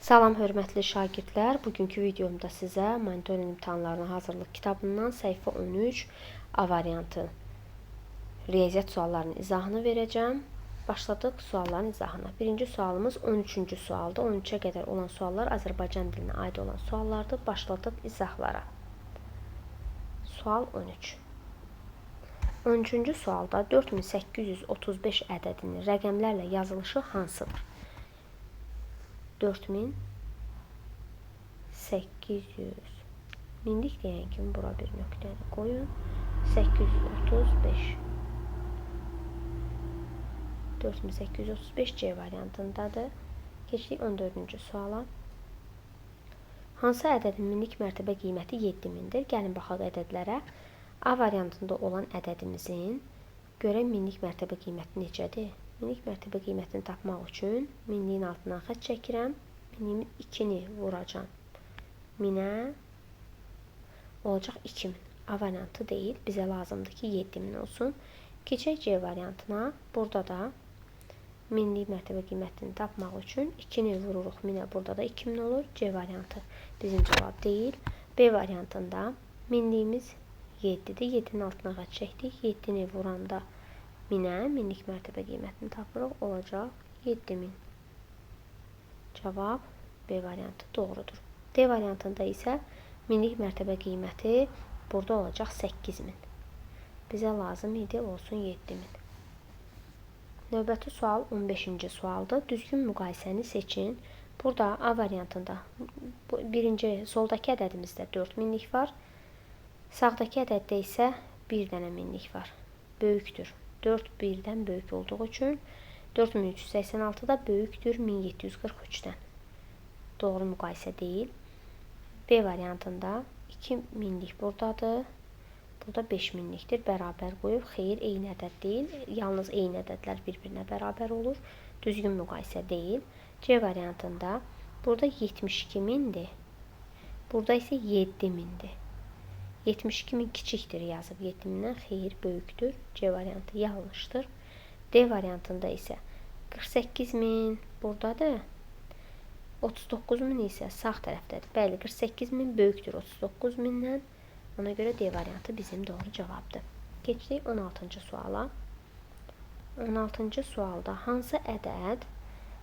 Salam hörmətli şagirdlər, bugünkü videomda sizə monitoring imtahanlarına hazırlıq kitabından səhifə 13 A variantı riyaziyyat suallarının izahını verəcəm. Başladıq sualların izahına. Birinci sualımız 13-cü sualdır. 13-ə qədər olan suallar Azərbaycan dilinə aid olan suallardır. Başladıq izahlara. Sual 13. 13-cü sualda 4835 ədədinin rəqəmlərlə yazılışı hansıdır? 4800 minlik deyən kimi bura bir nöqtəni qoyun. 835 4835 C variantındadır. Keçdik 14-cü suala. Hansı ədədin minlik mərtəbə qiyməti 7000-dir? Gəlin baxaq ədədlərə. A variantında olan ədədimizin görək minlik mərtəbə qiyməti necədir? Minlik mərtəbə qiymətini tapmaq üçün minliyin altından xətt çəkirəm. Minliyin 2-ni vuracam. Minə olacaq 2000. A variantı deyil. Bizə lazımdır ki 7000 olsun. Keçək C variantına. Burada da minlik mərtəbə qiymətini tapmaq üçün 2-ni vururuq. Minə burada da 2000 olur. C variantı bizim cavab deyil. B variantında minliyimiz 7-dir. 7-nin altına xətt çəkdik. 7-ni vuranda minə minlik mərtəbə qiymətini tapırıq. Olacaq 7000. Cavab B variantı doğrudur. D variantında isə minlik mərtəbə qiyməti burada olacaq 8000. Bizə lazım idi olsun 7000. Növbəti sual 15-ci sualdır. Düzgün müqayisəni seçin. Burada A variantında birinci soldakı ədədimizdə 4 minlik var. Sağdakı ədəddə isə 1 dənə minlik var. Böyükdür. 4 1-dən böyük olduğu üçün 4386 da böyükdür 1743-dən. Doğru müqayisə deyil. B variantında 2 minlik buradadır. Burada 5 minlikdir. Bərabər qoyub. Xeyr, eyni ədəd deyil. Yalnız eyni ədədlər bir-birinə bərabər olur. Düzgün müqayisə deyil. C variantında burada 72 mindir. Burada isə 7000'dir. 72.000 kiçikdir yazıb 7000'dən. Xeyr, böyükdür. C variantı yanlışdır. D variantında isə 48.000 buradadır. 39.000 isə sağ tərəfdədir. Bəli, 48.000 böyükdür 39.000'dən. Ona görə D variantı bizim doğru cavabdır. Keçdik 16-cı suala. 16-cı sualda hansı ədəd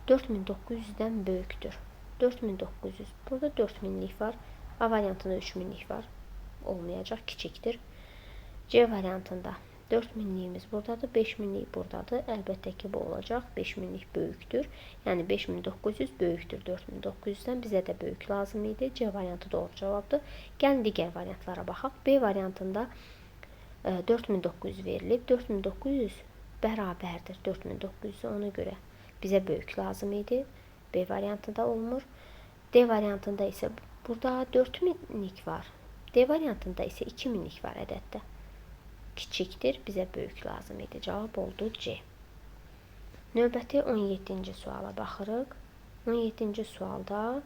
4900'dən böyükdür? 4900. Burada 4000'lik var. A variantında 3000'lik var. Olmayacaq, kiçikdir. C variantında 4000'liyimiz buradadır, 5000'lik buradadır. Əlbəttə ki, bu olacaq. 5000'lik böyükdür. Yəni 5900 böyükdür 4900'dən. Bizə də böyük lazım idi. C variantı doğru cavabdır. Gəlin digər variantlara baxaq. B variantında 4900 verilib. 4900 bərabərdir 4900'ə. Ona görə bizə böyük lazım idi. B variantında olmur. D variantında isə burada 4000'lik var. D variantında isə 2000'lik var ədəddə. Kiçikdir, bizə böyük lazım idi. Cavab oldu C. Növbəti 17-ci suala baxırıq. 17-ci sualda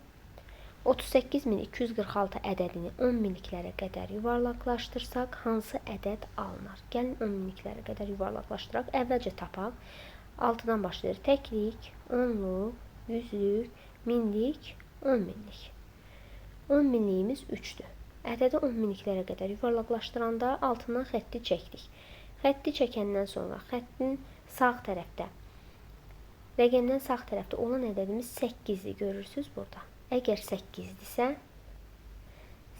38246 ədədini 10 minliklərə qədər yuvarlaqlaşdırsaq hansı ədəd alınır? Gəlin 10 minliklərə qədər yuvarlaqlaşdıraq. Əvvəlcə tapaq. 6-dan başlayır. Təklik, onluq, yüzlük, minlik, 10 minlik. 10 minliyimiz 3'dür. Ədədi 10 minliklərə qədər yuvarlaqlaşdıranda altından xətti çəkdik. Xətti çəkəndən sonra xəttin sağ tərəfdə, rəqəmdən sağ tərəfdə olan ədədimiz 8'dir. Görürsünüz burada. Əgər 8'dirsə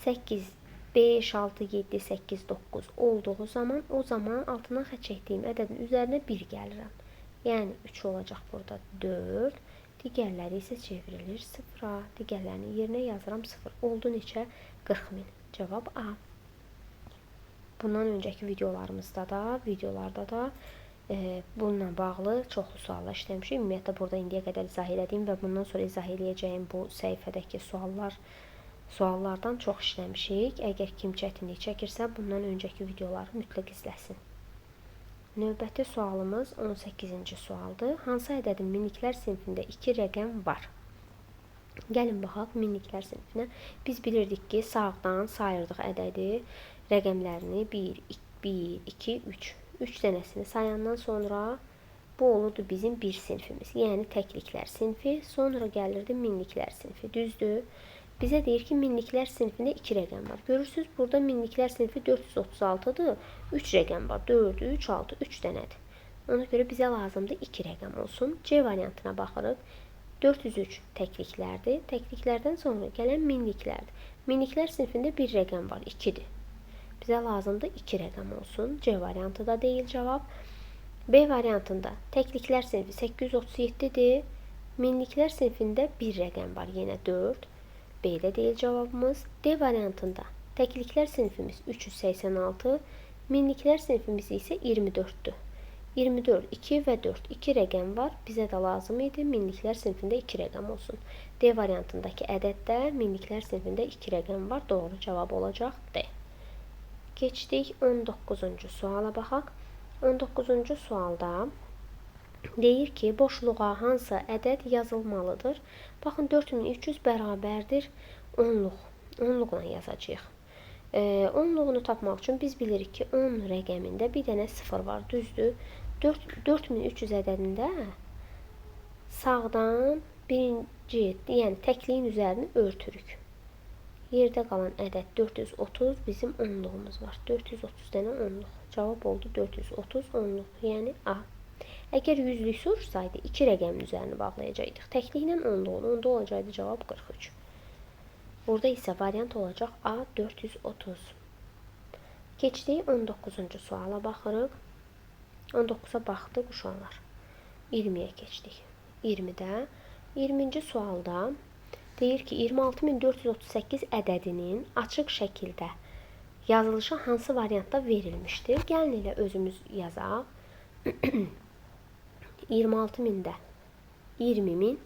8, 5, 6, 7, 8, 9 olduğu zaman o zaman altından xətt çəkdiyim ədədin üzərinə 1 gəlirəm. Yəni 3 olacaq burada 4. Digərləri isə çevrilir 0'a. Digərlərini yerinə yazıram 0. Oldu neçə? 40.000. Cavab A. Bundan öncəki videolarda da bununla bağlı çoxlu suallar işləmişik. Ümumiyyətlə burada indiyə qədər izah elədiyim və bundan sonra izah eləyəcəyim bu səhifədəki suallardan çox işləmişik. Əgər kim çətinlik çəkirsə bundan öncəki videoları mütləq izləsin. Növbəti sualımız 18-ci sualdır. Hansı ədədin minliklər sinfində 2 rəqəm var? Gəlin baxaq minliklər sinfinə. Biz bilirdik ki, sağdan sayırdıq ədədi, rəqəmlərini 1, 2, 3. 3 dənəsini sayandan sonra Bu olurdu bizim bir sinfimiz. Yəni təkliklər sinfi, sonra gəlirdi minliklər sinfi. Düzdür? Bizə deyir ki, minliklər sinfində 2 rəqəm var. Görürsünüz, burada minliklər sinfi 436-dır. 3 rəqəm var. 4, 3, 6, 3 dənədir. Ona görə bizə lazımdır 2 rəqəm olsun. C variantına baxırıq. 403 təkliklərdir. Təkliklərdən sonra gələn minliklərdir. Minliklər sinfində 1 rəqəm var, 2-dir. Bizə lazımdır 2 rəqəm olsun. C variantı da deyil cavab. B variantında təkliklər sinfi 837-dir. Minliklər sinfində 1 rəqəm var, yenə 4. B də deyil cavabımız. D variantında təkliklər sinfimiz 386, minliklər sinfimiz isə 24-dür. 24, 2 və 4, 2 rəqəm var. Bizə də lazım idi minliklər sinfində 2 rəqəm olsun. D variantındakı ədəddə minliklər sinfində 2 rəqəm var. Doğru cavab olacaq D. Keçdik 19-cu suala baxaq. 19-cu sualda deyir ki, boşluğa hansı ədəd yazılmalıdır? Baxın, 4300 bərabərdir 10-luq. 10-luqla yazacağıq. 10-luğunu tapmaq üçün biz bilirik ki, 10 rəqəmində bir dənə 0 var, düzdür? 4300 ədədində sağdan birinci, yəni təkliyin üzərini örtürük. Yerdə qalan ədəd 430, bizim 10-luğumuz var. 430 dənə 10-luq. Cavab oldu 430 10-luq, yəni A. Əgər 100-lük sorursaydı, 2 rəqəmin üzərini bağlayacaqdıq. Təkliklə 10-luğun, onda olacaqdı cavab 43. Burada isə variant olacaq A 430. Keçdik 19-cu suala baxırıq. 19-a baxdıq uşaqlar. 20-yə keçdik. 20-də, 20-ci sualda deyir ki, 26438 ədədinin açıq şəkildə yazılışı hansı variantda verilmişdir? Gəlin elə özümüz yazaq. 26000-də 20000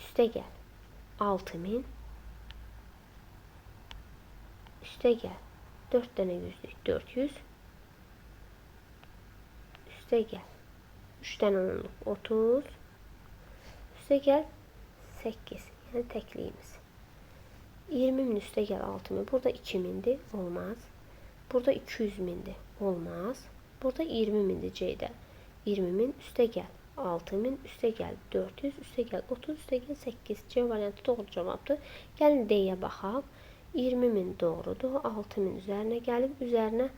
üstə gəl 6000 üstə gəl 4 dənə yüzlük 400 üstə gəl 3 dənə onluq 30 üstə gəl 8, yəni təkliyimiz. 20000 üstə gəl 6000. Burada 2000'dir, olmaz. Burada 200.000'dir, olmaz. Burada 20.000'dir C-də. 20000 üstə gəl 6000 üstə gəl 400 üstə gəl 30 üstə gəl 8. C variantı doğru cavabdır. Gəlin D-yə baxaq. 20000 doğrudur. 6000 üzərinə gəlib, üzərinə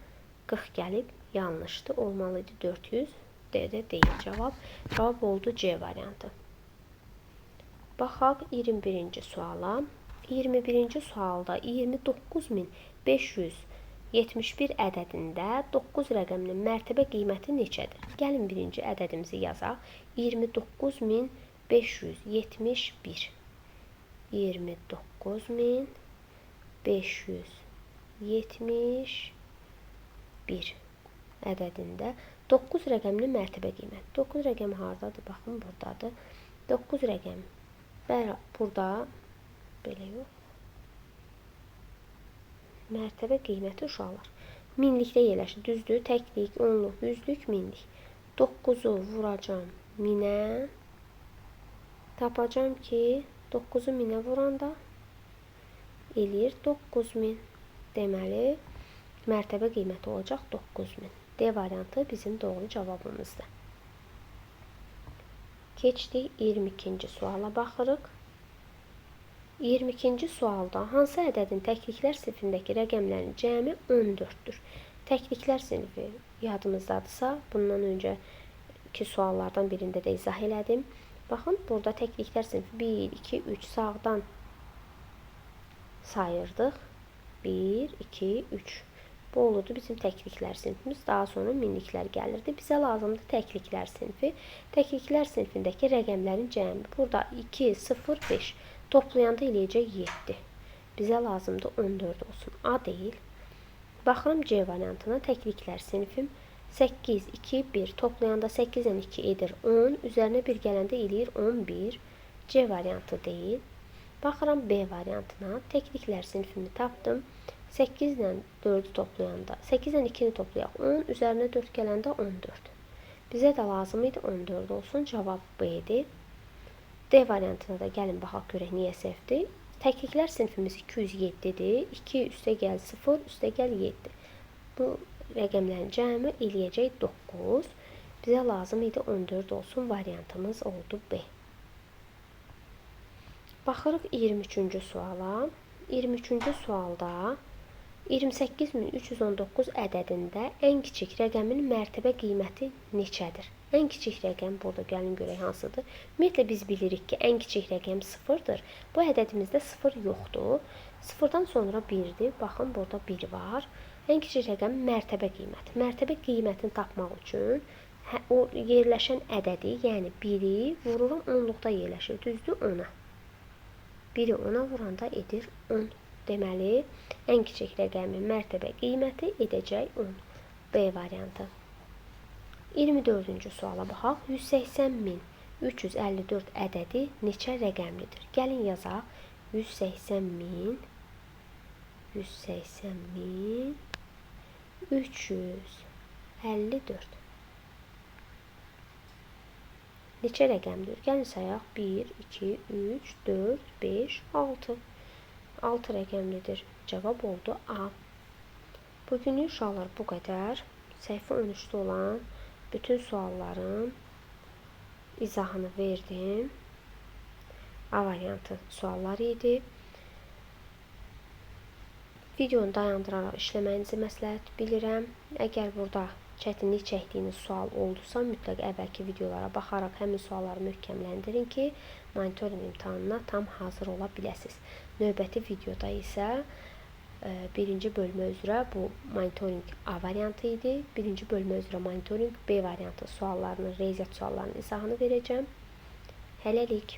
40 gəlib, yanlışdır. Olmalıydı 400. D-də deyil cavab. Cavab oldu C variantı. Baxaq 21-ci suala. 21-ci sualda 29571 ədədində 9 rəqəminin mərtəbə qiyməti neçədir? Gəlin birinci ədədimizi yazaq. 29571. 29571 ədədində 9 rəqəminin mərtəbə qiyməti. 9 rəqəmi hardadır? Baxın, buradadır. 9 rəqəm burada belə yox. Mərtəbə qiyməti uşaqlar. Minlikdə yerləşir. Düzdür? Təklik, onluq, yüzlük, minlik. 9'u vuracam 1000'ə. Tapacam ki 9'u 1000'ə vuranda eləyir 9000. Deməli, mərtəbə qiyməti olacaq 9000. D variantı bizim doğru cavabımızdır. Keçdik 22-ci suala baxırıq. 22-ci sualda hansı ədədin təkliklər sinfindəki rəqəmlərin cəmi 14-dür? Təkliklər sinfi yadımızdadırsa, bundan öncəki suallardan birində də izah elədim. Baxın, burada təkliklər sinfi 1, 2, 3 sağdan sayırdıq. 1, 2, 3. Bu olurdu bizim təkliklər sinfimiz. Daha sonra minliklər gəlirdi. Bizə lazımdır təkliklər sinfi. Təkliklər sinfindəki rəqəmlərin cəmi. Burada 2, 0, 5. Toplayanda eləyəcək 7. Bizə lazımdır 14 olsun. A deyil. Baxıram C variantına. Təkliklər sinfim 8, 2, 1. Toplayanda 8-dən 2 edir 10. Üzərinə 1 gələndə eləyir 11. C variantı deyil. Baxıram B variantına. Təkliklər sinfimi tapdım. 8-dən 4'ü toplayanda 8-dən 2'ni toplayaq 10. Üzərinə 4 gələndə 14. Bizə də lazım idi 14 olsun. Cavab B-dir. D variantına da gəlin baxaq görək niyə səhvdir. Təkliklər sinfimiz 207-dir. 2 üstə gəl 0 üstə gəl 7. Bu rəqəmlərin cəmi eləyəcək 9. Bizə lazım idi 14 olsun. Variantımız oldu B. Baxırıq 23-cü suala. 23-cü sualda 28319 ədədində ən kiçik rəqəmin mərtəbə qiyməti neçədir? Ən kiçik rəqəm burada gəlin görək hansıdır? Ümumiyyətlə biz bilirik ki, ən kiçik rəqəm 0-dır. Bu ədədimizdə 0 yoxdur. 0-dan sonra 1-dir. Baxın, burada 1 var. Ən kiçik rəqəm mərtəbə qiyməti. Mərtəbə qiymətini tapmaq üçün o yerləşən ədədi, yəni 1-i vururam 10-luqda yerləşir. Düzdür? 10-a. 1-i 10-a vuranda edir 10. Deməli, ən kiçik rəqəmin mərtəbə qiyməti edəcək 10. B variantı. 24-cü suala baxaq. 180.354 ədədi neçə rəqəmlidir? Gəlin yazaq. 180.354 neçə rəqəmdir? Gəlin sayaq. 1, 2, 3, 4, 5, 6. 6 rəqəmlidir. Cavab oldu A. Bugünlük uşaqlar bu qədər. Səhifə 13-də olan bütün sualların izahını verdim. A variantı suallar idi. Videonu dayandıraraq işləməyinizi məsləhət bilirəm. Əgər burada çətinlik çəkdiyiniz sual oldusa, mütləq əvvəlki videolara baxaraq həmin sualları möhkəmləndirin ki, monitoring imtahanına tam hazır ola biləsiniz. Növbəti videoda isə birinci bölmə üzrə bu monitoring A variantı idi. Birinci bölmə üzrə monitoring B variantı suallarının, riyaziyyat suallarının izahını verəcəm. Hələlik.